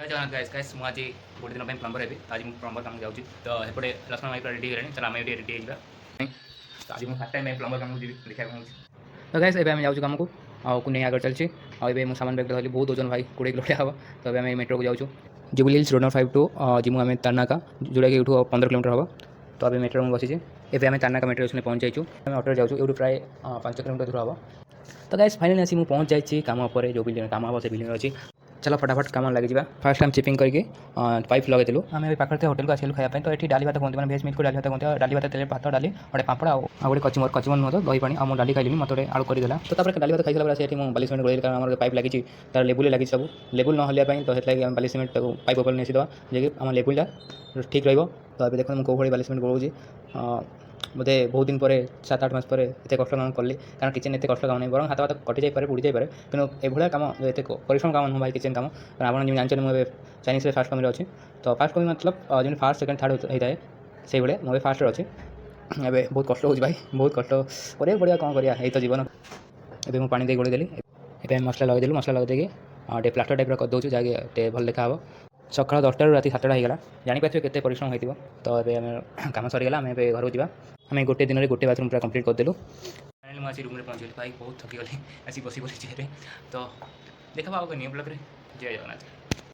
जय Jagannath guys guys मुझे गोटे दिन प्लम्बर है आज मुझे प्लम्बर काम जाऊँगी तो एपटे लक्ष्मण भाई पूरा रेडी है चल आम रेडी हो आज मुझे फास्ट टाइम प्लम्बर काम जी देखा तो गाइस एवं जाऊँ कम को आउ नहीं आगे चलती आम सामान बैग धरली बहुत ओजन भाई 20 किलो हम तो आम मेट्रो को जाऊँ Jubilee Hills road number 5 to जिमु आम तारनाका जोटा कि 15 किलोमीटर हम तो अभी मेट्रो में बसीचे एवं आम तारनाका मेट्रो स्टेशन पहुँच जाइए आम अटो जाऊँ ये प्राय 5 किलोमीटर दूर हम तो गाइस फाइनली आसी मुझे पहुँच जाइए काम उपर जो बिल्डिंग काम हम से बिल्डिंग अच्छी चलो फटाफट काम लगी जा फास्ट टाइम चिपिंग करके पाइप लगे आम पाखे होटेल को आसलू खाया तो ये डाली भात कहते हैं भेज मिल को डाली भात कहते हैं डाली भात तेल भात डाली गोटे पापड़ आगे कचुमर कचुमर नुह तो दही पानी आम डाली खाइली मत आलू करदेला तो डाली भात खाई सारा बाली सीमेंट गोल कारण पाइप लगी तार लेबुल लगी सब लेबुल न हलिया तो आम बाली सीमेंट पाइप ऊपर नेसीदा जे आम लेबुलटा ठीक रही तो अभी देखो मुझे कौन बाली सीमेंट गोलूँ बोधे बहुत दिन पर 7-8 मास पर एत कष्ट काम कली कारण किचेन एत कष्ट काम नहीं बर हाथ हाथ कटि जापे बुड़ी जापे कि एभलिया काम एत परिश्रम काम नुह भाई किचेन काम आप जानते मुझे चाइनीज फास्ट कमी अच्छी तो फास्ट कमी मतलब जो फास्ट सेकेंड थर्ड होता है से भाई मुझे फास्ट अच्छे एवं बहुत कष्ट हो भाई बहुत कष्ट कर पड़ा कौन करा यही तो जीवन एवं मुझे पानी दे गोड़देली ए मसला लगेदेलु मसला लगेदेगी टे प्लास्टर टाइप करदे जहाँकि भल देखा सकाल 10टा राति 7टा होगा जापारे केते परिश्रम होती तो ये आम कम सरीगला आम घर को आम गोटे दिन में गोटे बाथरूम पूरा कंप्लीट करदेलु फाइनली मुझे रूम में पहुँचली भाई बहुत थकी गली आसी बसी चेहरे तो देखा आगे न्यू ब्लॉग जय जगन्नाथ।